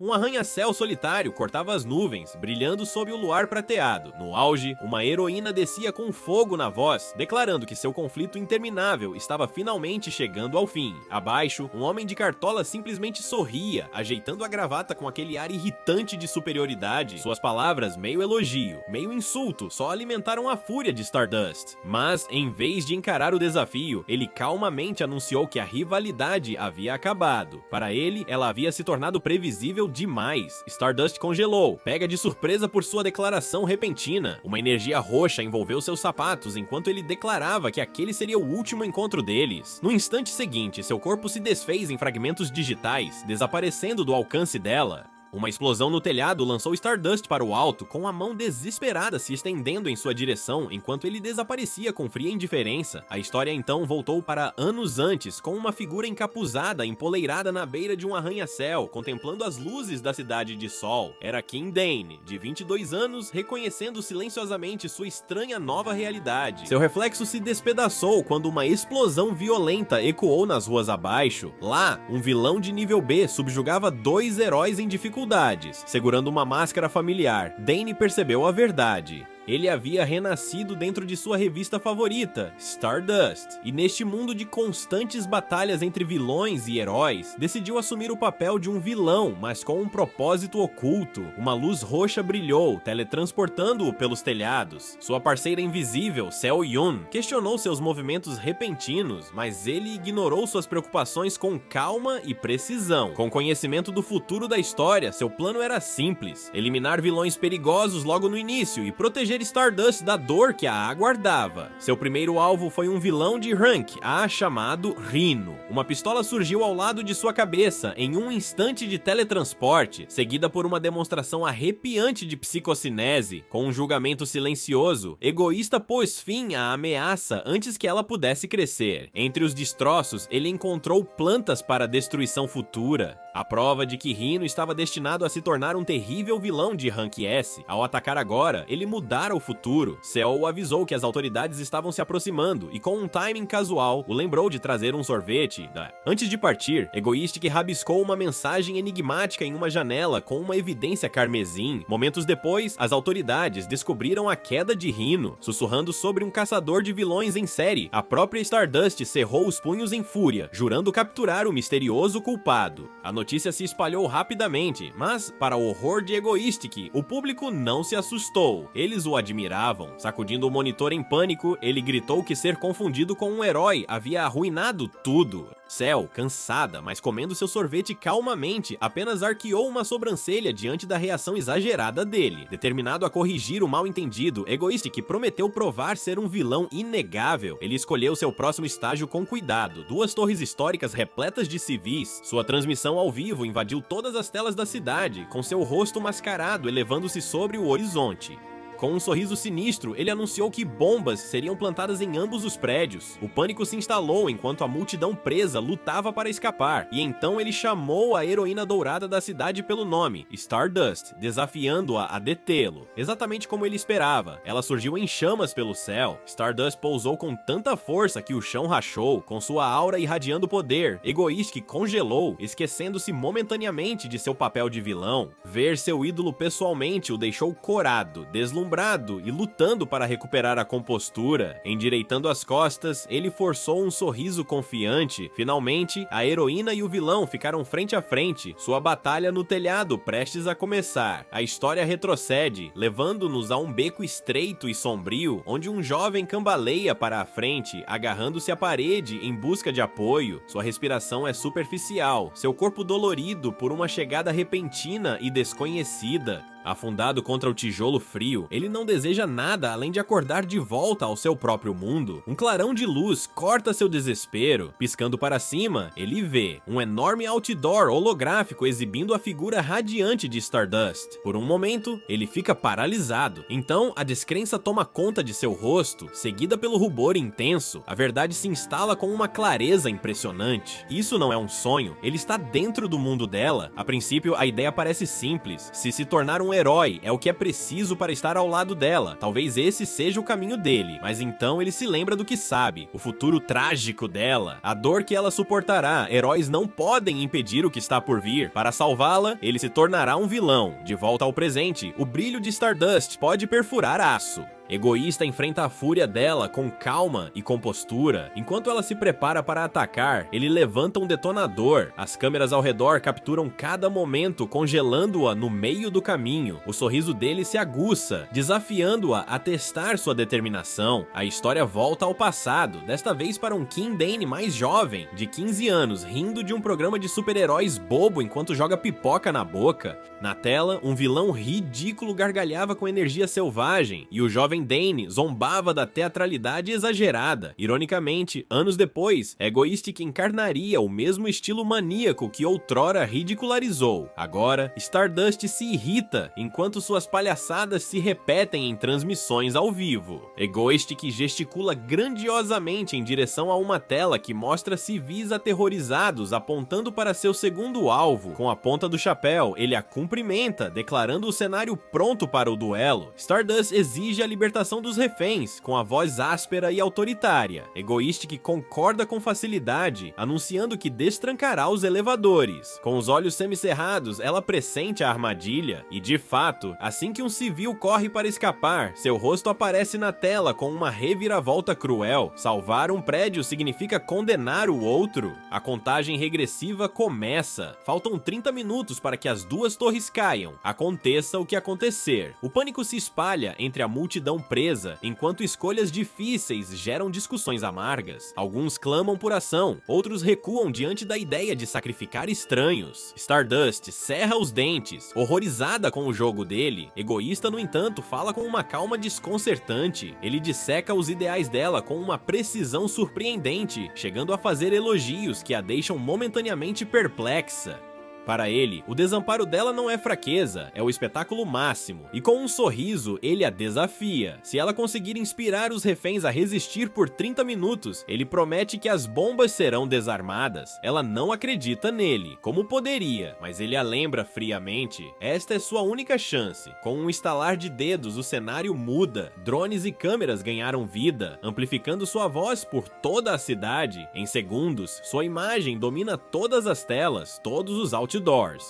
Um arranha-céu solitário cortava as nuvens, brilhando sob o luar prateado. No auge, uma heroína descia com fogo na voz, declarando que seu conflito interminável estava finalmente chegando ao fim. Abaixo, um homem de cartola simplesmente sorria, ajeitando a gravata com aquele ar irritante de superioridade. Suas palavras, meio elogio, meio insulto, só alimentaram a fúria de Stardust. Mas, em vez de encarar o desafio, ele calmamente anunciou que a rivalidade havia acabado. Para ele, ela havia se tornado previsível demais. Stardust congelou, pega de surpresa por sua declaração repentina. Uma energia roxa envolveu seus sapatos enquanto ele declarava que aquele seria o último encontro deles. No instante seguinte, seu corpo se desfez em fragmentos digitais, desaparecendo do alcance dela. Uma explosão no telhado lançou Stardust para o alto, com a mão desesperada se estendendo em sua direção enquanto ele desaparecia com fria indiferença. A história então voltou para anos antes, com uma figura encapuzada empoleirada na beira de um arranha-céu, contemplando as luzes da Cidade de Sol. Era Kim Dane, de 22 anos, reconhecendo silenciosamente sua estranha nova realidade. Seu reflexo se despedaçou quando uma explosão violenta ecoou nas ruas abaixo. Lá, um vilão de nível B subjugava dois heróis em dificuldades. Segurando uma máscara familiar, Dane percebeu a verdade. Ele havia renascido dentro de sua revista favorita, Stardust, e neste mundo de constantes batalhas entre vilões e heróis, decidiu assumir o papel de um vilão, mas com um propósito oculto. Uma luz roxa brilhou, teletransportando-o pelos telhados. Sua parceira invisível, Seo Yun, questionou seus movimentos repentinos, mas ele ignorou suas preocupações com calma e precisão. Com conhecimento do futuro da história, seu plano era simples: eliminar vilões perigosos logo no início e proteger Stardust da dor que a aguardava. Seu primeiro alvo foi um vilão de rank A chamado Rhino. Uma pistola surgiu ao lado de sua cabeça em um instante de teletransporte, seguida por uma demonstração arrepiante de psicocinese. Com um julgamento silencioso, Egoísta pôs fim à ameaça antes que ela pudesse crescer. Entre os destroços, ele encontrou plantas para destruição futura. A prova de que Rhino estava destinado a se tornar um terrível vilão de rank S. Ao atacar agora, ele mudara o futuro. Seo o avisou que as autoridades estavam se aproximando e, com um timing casual, o lembrou de trazer um sorvete. Antes de partir, Egoistic rabiscou uma mensagem enigmática em uma janela com uma evidência carmesim. Momentos depois, as autoridades descobriram a queda de Rhino. Sussurrando sobre um caçador de vilões em série, a própria Stardust cerrou os punhos em fúria, jurando capturar o misterioso culpado. A notícia se espalhou rapidamente, mas, para o horror de Egoistic, o público não se assustou. Eles o admiravam. Sacudindo o monitor em pânico, ele gritou que ser confundido com um herói havia arruinado tudo. Seo, cansada, mas comendo seu sorvete calmamente, apenas arqueou uma sobrancelha diante da reação exagerada dele. Determinado a corrigir o mal-entendido, Egoistic prometeu provar ser um vilão inegável. Ele escolheu seu próximo estágio com cuidado: duas torres históricas repletas de civis. Sua transmissão ao vivo invadiu todas as telas da cidade, com seu rosto mascarado elevando-se sobre o horizonte. Com um sorriso sinistro, ele anunciou que bombas seriam plantadas em ambos os prédios. O pânico se instalou enquanto a multidão presa lutava para escapar, e então ele chamou a heroína dourada da cidade pelo nome, Stardust, desafiando-a a detê-lo. Exatamente como ele esperava, ela surgiu em chamas pelo céu. Stardust pousou com tanta força que o chão rachou, com sua aura irradiando poder. Egoistic congelou, esquecendo-se momentaneamente de seu papel de vilão. Ver seu ídolo pessoalmente o deixou corado, deslumbrado e lutando para recuperar a compostura. Endireitando as costas, ele forçou um sorriso confiante. Finalmente, a heroína e o vilão ficaram frente a frente, sua batalha no telhado prestes a começar. A história retrocede, levando-nos a um beco estreito e sombrio, onde um jovem cambaleia para a frente, agarrando-se à parede em busca de apoio. Sua respiração é superficial, seu corpo dolorido por uma chegada repentina e desconhecida. Afundado contra o tijolo frio, ele não deseja nada além de acordar de volta ao seu próprio mundo. Um clarão de luz corta seu desespero. Piscando para cima, ele vê um enorme outdoor holográfico exibindo a figura radiante de Stardust. Por um momento, ele fica paralisado. Então, a descrença toma conta de seu rosto, seguida pelo rubor intenso. A verdade se instala com uma clareza impressionante. Isso não é um sonho, ele está dentro do mundo dela. A princípio, a ideia parece simples: se tornar um um herói é o que é preciso para estar ao lado dela. Talvez esse seja o caminho dele, mas então ele se lembra do que sabe, o futuro trágico dela, a dor que ela suportará. Heróis não podem impedir o que está por vir. Para salvá-la, ele se tornará um vilão. De volta ao presente, o brilho de Stardust pode perfurar aço. Egoísta enfrenta a fúria dela com calma e compostura. Enquanto ela se prepara para atacar, ele levanta um detonador. As câmeras ao redor capturam cada momento, congelando-a no meio do caminho. O sorriso dele se aguça, desafiando-a a testar sua determinação. A história volta ao passado, desta vez para um Kim Dane mais jovem, de 15 anos, rindo de um programa de super-heróis bobo enquanto joga pipoca na boca. Na tela, um vilão ridículo gargalhava com energia selvagem, e o jovem Dane zombava da teatralidade exagerada. Ironicamente, anos depois, Egoistic encarnaria o mesmo estilo maníaco que outrora ridicularizou. Agora, Stardust se irrita enquanto suas palhaçadas se repetem em transmissões ao vivo. Egoistic gesticula grandiosamente em direção a uma tela que mostra civis aterrorizados apontando para seu segundo alvo. Com a ponta do chapéu, ele a cumprimenta, declarando o cenário pronto para o duelo. Stardust exige a libertação dos reféns, com a voz áspera e autoritária. Egoistic concorda com facilidade, anunciando que destrancará os elevadores. Com os olhos semicerrados, ela pressente a armadilha, e de fato, assim que um civil corre para escapar, seu rosto aparece na tela com uma reviravolta cruel. Salvar um prédio significa condenar o outro. A contagem regressiva começa. Faltam 30 minutos para que as duas torres caiam. Aconteça o que acontecer. O pânico se espalha entre a multidão presa, enquanto escolhas difíceis geram discussões amargas. Alguns clamam por ação, outros recuam diante da ideia de sacrificar estranhos. Stardust cerra os dentes, horrorizada com o jogo dele. Egoísta, no entanto, fala com uma calma desconcertante. Ele disseca os ideais dela com uma precisão surpreendente, chegando a fazer elogios que a deixam momentaneamente perplexa. Para ele, o desamparo dela não é fraqueza, é o espetáculo máximo, e com um sorriso, ele a desafia. Se ela conseguir inspirar os reféns a resistir por 30 minutos, ele promete que as bombas serão desarmadas. Ela não acredita nele, como poderia, mas ele a lembra friamente. Esta é sua única chance. Com um estalar de dedos, o cenário muda. Drones e câmeras ganharam vida, amplificando sua voz por toda a cidade. Em segundos, sua imagem domina todas as telas, todos os outdoors.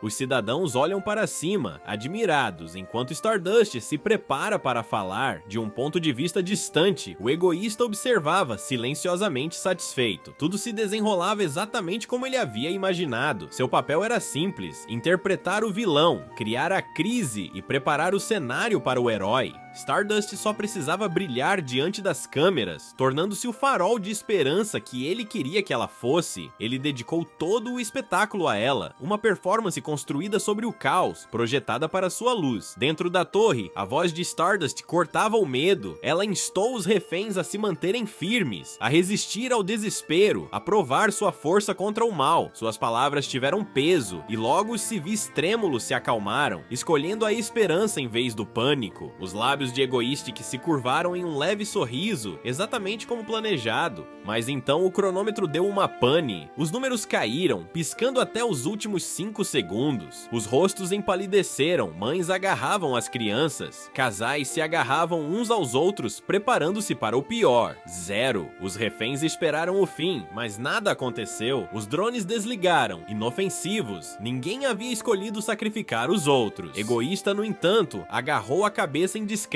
Os cidadãos olham para cima, admirados, enquanto Stardust se prepara para falar. De um ponto de vista distante, o egoísta observava, silenciosamente satisfeito. Tudo se desenrolava exatamente como ele havia imaginado. Seu papel era simples: interpretar o vilão, criar a crise e preparar o cenário para o herói. Stardust só precisava brilhar diante das câmeras, tornando-se o farol de esperança que ele queria que ela fosse. Ele dedicou todo o espetáculo a ela, uma performance construída sobre o caos, projetada para sua luz. Dentro da torre, a voz de Stardust cortava o medo. Ela instou os reféns a se manterem firmes, a resistir ao desespero, a provar sua força contra o mal. Suas palavras tiveram peso, e logo os civis trêmulos se acalmaram, escolhendo a esperança em vez do pânico. Os lábios de Egoistic se curvaram em um leve sorriso, exatamente como planejado. Mas então o cronômetro deu uma pane. Os números caíram, piscando até os últimos 5 segundos. Os rostos empalideceram, mães agarravam as crianças, casais se agarravam uns aos outros, preparando-se para o pior. 0. Os reféns esperaram o fim, mas nada aconteceu. Os drones desligaram, inofensivos. Ninguém havia escolhido sacrificar os outros. Egoísta, no entanto, agarrou a cabeça em descrença.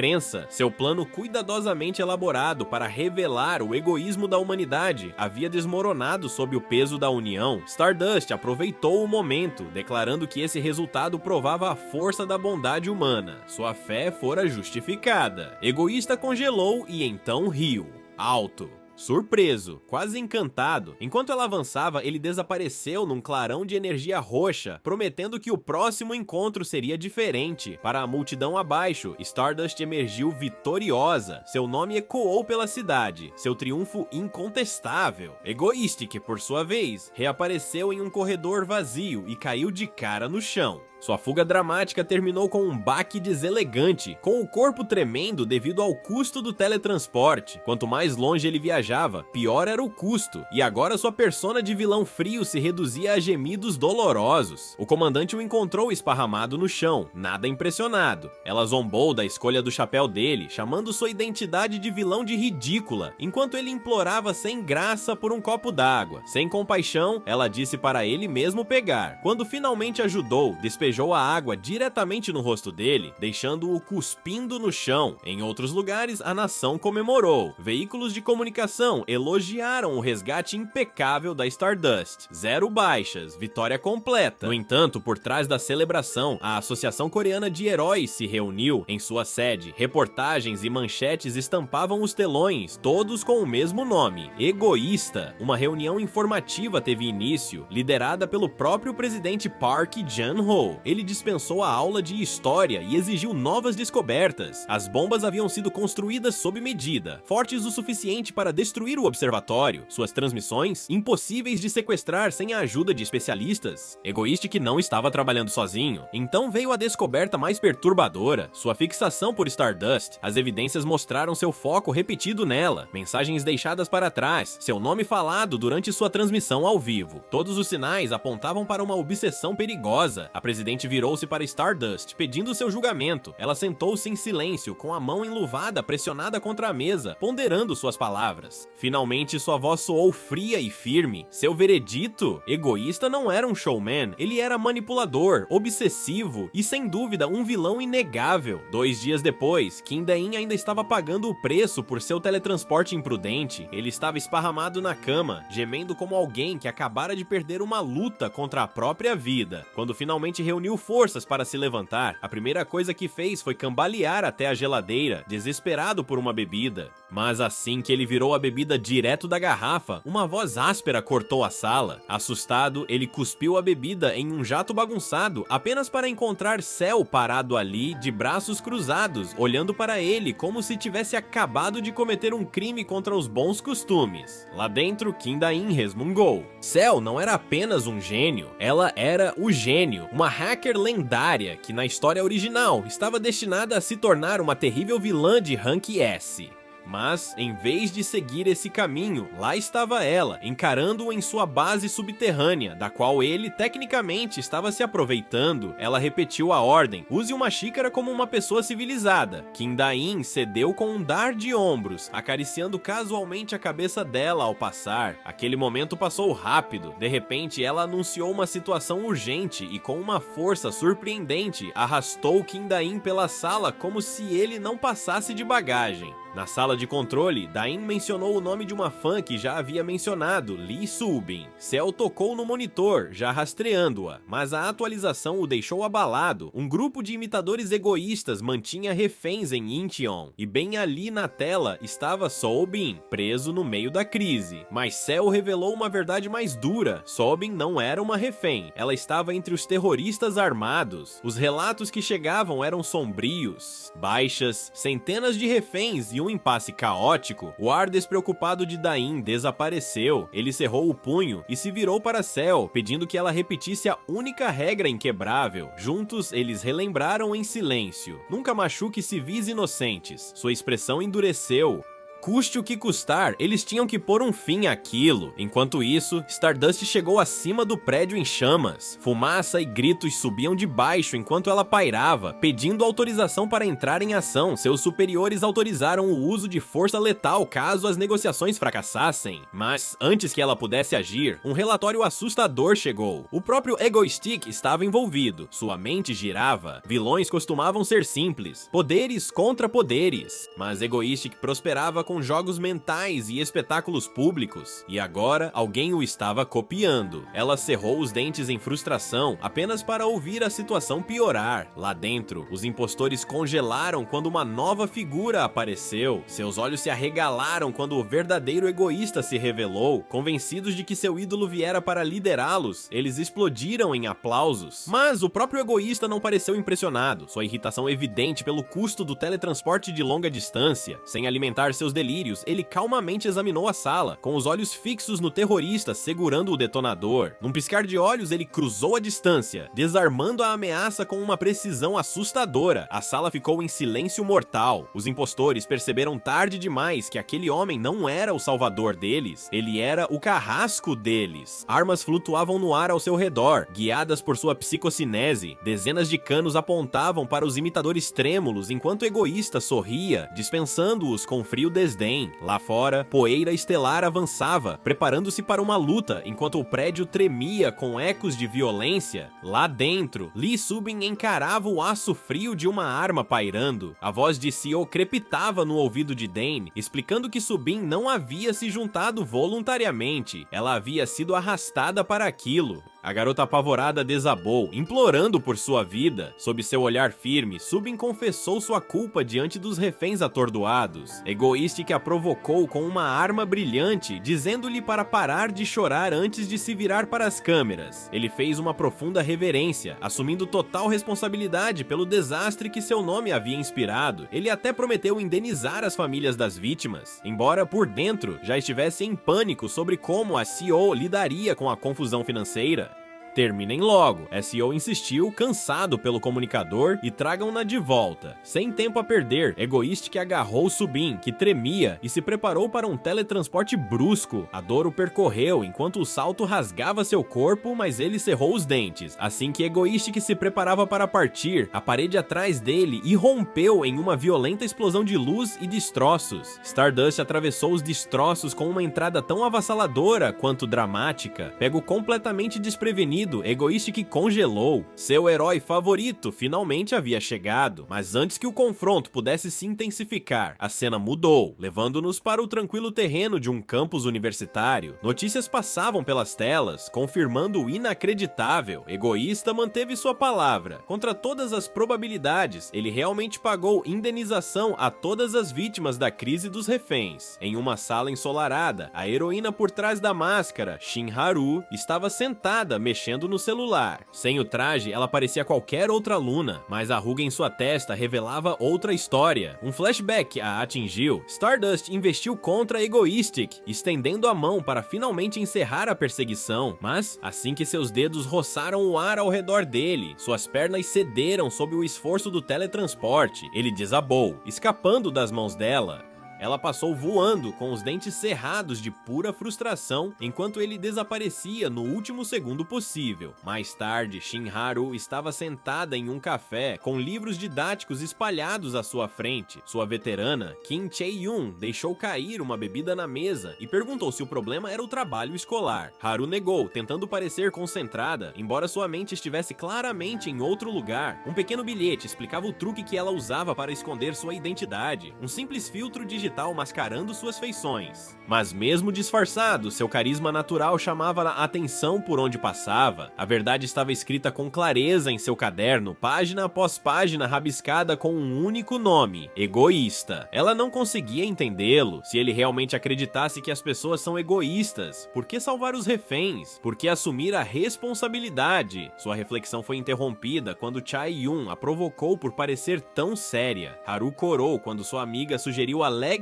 Seu plano cuidadosamente elaborado para revelar o egoísmo da humanidade havia desmoronado sob o peso da união. Stardust aproveitou o momento, declarando que esse resultado provava a força da bondade humana. Sua fé fora justificada. Egoísta congelou e então riu. Alto. Surpreso, quase encantado, enquanto ela avançava, ele desapareceu num clarão de energia roxa, prometendo que o próximo encontro seria diferente. Para a multidão abaixo, Stardust emergiu vitoriosa. Seu nome ecoou pela cidade, seu triunfo incontestável. Egoistic, por sua vez, reapareceu em um corredor vazio e caiu de cara no chão. Sua fuga dramática terminou com um baque deselegante, com o corpo tremendo devido ao custo do teletransporte. Quanto mais longe ele viajava, pior era o custo, e agora sua persona de vilão frio se reduzia a gemidos dolorosos. O comandante o encontrou esparramado no chão, nada impressionado. Ela zombou da escolha do chapéu dele, chamando sua identidade de vilão de ridícula, enquanto ele implorava sem graça por um copo d'água. Sem compaixão, ela disse para ele mesmo pegar. Quando finalmente ajudou, despejou a água diretamente no rosto dele, deixando-o cuspindo no chão. Em outros lugares, a nação comemorou. Veículos de comunicação elogiaram o resgate impecável da Stardust. 0 baixas, vitória completa. No entanto, por trás da celebração, a Associação Coreana de Heróis se reuniu em sua sede. Reportagens e manchetes estampavam os telões, todos com o mesmo nome: Egoísta. Uma reunião informativa teve início, liderada pelo próprio presidente Park Jun-ho. Ele dispensou a aula de história e exigiu novas descobertas. As bombas haviam sido construídas sob medida, fortes o suficiente para destruir o observatório. Suas transmissões, impossíveis de sequestrar sem a ajuda de especialistas. Egoísta que não estava trabalhando sozinho. Então veio a descoberta mais perturbadora: sua fixação por Stardust. As evidências mostraram seu foco repetido nela, mensagens deixadas para trás, seu nome falado durante sua transmissão ao vivo. Todos os sinais apontavam para uma obsessão perigosa. A presidente virou-se para Stardust, pedindo seu julgamento. Ela sentou-se em silêncio, com a mão enluvada pressionada contra a mesa, ponderando suas palavras. Finalmente sua voz soou fria e firme. Seu veredito? Egoísta não era um showman, ele era manipulador, obsessivo e sem dúvida um vilão inegável. 2 dias depois, Kim Dae-in ainda estava pagando o preço por seu teletransporte imprudente. Ele estava esparramado na cama, gemendo como alguém que acabara de perder uma luta contra a própria vida. Quando finalmente reuniu forças para se levantar, a primeira coisa que fez foi cambalear até a geladeira, desesperado por uma bebida. Mas assim que ele virou a bebida direto da garrafa, uma voz áspera cortou a sala. Assustado, ele cuspiu a bebida em um jato bagunçado, apenas para encontrar Cell parado ali, de braços cruzados, olhando para ele como se tivesse acabado de cometer um crime contra os bons costumes. Lá dentro, Kim Dae-in resmungou. Cell não era apenas um gênio, ela era o gênio, uma hacker lendária que na história original estava destinada a se tornar uma terrível vilã de rank S. Mas, em vez de seguir esse caminho, lá estava ela, encarando-o em sua base subterrânea, da qual ele, tecnicamente, estava se aproveitando. Ela repetiu a ordem: use uma xícara como uma pessoa civilizada. Kim Dae-in cedeu com um dar de ombros, acariciando casualmente a cabeça dela ao passar. Aquele momento passou rápido. De repente, ela anunciou uma situação urgente e, com uma força surpreendente, arrastou Kim Dae-in pela sala como se ele não passasse de bagagem. Na sala de controle, Dae-in mencionou o nome de uma fã que já havia mencionado, Lee Soo-bin. Cell tocou no monitor, já rastreando-a, mas a atualização o deixou abalado. Um grupo de imitadores egoístas mantinha reféns em Incheon, e bem ali na tela estava Soo-bin, preso no meio da crise. Mas Cell revelou uma verdade mais dura: Soo-bin não era uma refém, ela estava entre os terroristas armados. Os relatos que chegavam eram sombrios: baixas, centenas de reféns e um impasse caótico. O ar despreocupado de Dae-in desapareceu. Ele cerrou o punho e se virou para Cell, pedindo que ela repetisse a única regra inquebrável. Juntos, eles relembraram em silêncio: nunca machuque civis inocentes. Sua expressão endureceu. Custe o que custar, eles tinham que pôr um fim àquilo. Enquanto isso, Stardust chegou acima do prédio em chamas. Fumaça e gritos subiam de baixo enquanto ela pairava, pedindo autorização para entrar em ação. Seus superiores autorizaram o uso de força letal caso as negociações fracassassem. Mas, antes que ela pudesse agir, um relatório assustador chegou. O próprio Egoistic estava envolvido. Sua mente girava. Vilões costumavam ser simples, poderes contra poderes. Mas Egoistic prosperava com jogos mentais e espetáculos públicos, e agora alguém o estava copiando. Ela cerrou os dentes em frustração, apenas para ouvir a situação piorar. Lá dentro, os impostores congelaram quando uma nova figura apareceu. Seus olhos se arregalaram quando o verdadeiro egoísta se revelou. Convencidos de que seu ídolo viera para liderá-los, eles explodiram em aplausos. Mas o próprio egoísta não pareceu impressionado, sua irritação evidente pelo custo do teletransporte de longa distância. Sem alimentar seus delírios, ele calmamente examinou a sala, com os olhos fixos no terrorista segurando o detonador. Num piscar de olhos, ele cruzou a distância, desarmando a ameaça com uma precisão assustadora. A sala ficou em silêncio mortal. Os impostores perceberam tarde demais que aquele homem não era o salvador deles, ele era o carrasco deles. Armas flutuavam no ar ao seu redor, guiadas por sua psicocinese. Dezenas de canos apontavam para os imitadores trêmulos, enquanto o egoísta sorria, dispensando-os com frio desdém. Lá fora, poeira estelar avançava, preparando-se para uma luta, enquanto o prédio tremia com ecos de violência. Lá dentro, Lee Subin encarava o aço frio de uma arma pairando. A voz de CEO crepitava no ouvido de Dane, explicando que Subin não havia se juntado voluntariamente, ela havia sido arrastada para aquilo. A garota apavorada desabou, implorando por sua vida. Sob seu olhar firme, Subin confessou sua culpa diante dos reféns atordoados. Egoistic a provocou com uma arma brilhante, dizendo-lhe para parar de chorar antes de se virar para as câmeras. Ele fez uma profunda reverência, assumindo total responsabilidade pelo desastre que seu nome havia inspirado. Ele até prometeu indenizar as famílias das vítimas, embora por dentro já estivesse em pânico sobre como a CEO lidaria com a confusão financeira. Terminem logo, SEO insistiu, cansado pelo comunicador, e tragam-na de volta. Sem tempo a perder, Egoistic agarrou Subin, que tremia, e se preparou para um teletransporte brusco. A dor o percorreu, enquanto o salto rasgava seu corpo, mas ele cerrou os dentes. Assim que Egoistic se preparava para partir, a parede atrás dele irrompeu em uma violenta explosão de luz e destroços. Stardust atravessou os destroços com uma entrada tão avassaladora quanto dramática. Pego completamente desprevenido, Egoistic congelou. Seu herói favorito finalmente havia chegado, mas antes que o confronto pudesse se intensificar, a cena mudou, levando-nos para o tranquilo terreno de um campus universitário. Notícias passavam pelas telas, confirmando o inacreditável. Egoísta manteve sua palavra. Contra todas as probabilidades, ele realmente pagou indenização a todas as vítimas da crise dos reféns. Em uma sala ensolarada, a heroína por trás da máscara, Shin Haru, estava sentada mexendo no celular. Sem o traje, ela parecia qualquer outra aluna, mas a ruga em sua testa revelava outra história. Um flashback a atingiu. Stardust investiu contra Egoistic, estendendo a mão para finalmente encerrar a perseguição, mas assim que seus dedos roçaram o ar ao redor dele, suas pernas cederam sob o esforço do teletransporte. Ele desabou, escapando das mãos dela. Ela passou voando, com os dentes cerrados de pura frustração, enquanto ele desaparecia no último segundo possível. Mais tarde, Shin Haru estava sentada em um café, com livros didáticos espalhados à sua frente. Sua veterana, Kim Chae-yoon, deixou cair uma bebida na mesa e perguntou se o problema era o trabalho escolar. Haru negou, tentando parecer concentrada, embora sua mente estivesse claramente em outro lugar. Um pequeno bilhete explicava o truque que ela usava para esconder sua identidade, um simples filtro digital mascarando suas feições. Mas mesmo disfarçado, seu carisma natural chamava a atenção por onde passava. A verdade estava escrita com clareza em seu caderno, página após página rabiscada com um único nome: egoísta. Ela não conseguia entendê-lo. Se ele realmente acreditasse que as pessoas são egoístas, por que salvar os reféns? Por que assumir a responsabilidade? Sua reflexão foi interrompida quando Chae-yoon a provocou por parecer tão séria. Haru corou quando sua amiga sugeriu alegremente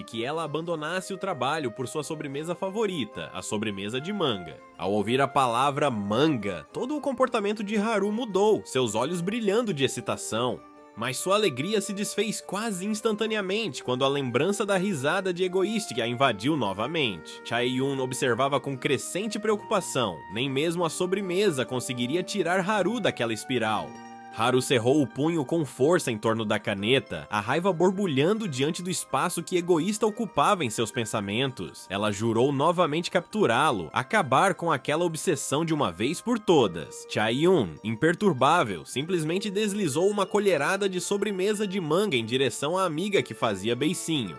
que ela abandonasse o trabalho por sua sobremesa favorita, a sobremesa de manga. Ao ouvir a palavra manga, todo o comportamento de Haru mudou, seus olhos brilhando de excitação. Mas sua alegria se desfez quase instantaneamente quando a lembrança da risada de Egoistic a invadiu novamente. Chae-yoon observava com crescente preocupação. Nem mesmo a sobremesa conseguiria tirar Haru daquela espiral. Haru cerrou o punho com força em torno da caneta, a raiva borbulhando diante do espaço que Egoísta ocupava em seus pensamentos. Ela jurou novamente capturá-lo, acabar com aquela obsessão de uma vez por todas. Chae-yoon, imperturbável, simplesmente deslizou uma colherada de sobremesa de manga em direção à amiga que fazia beicinho.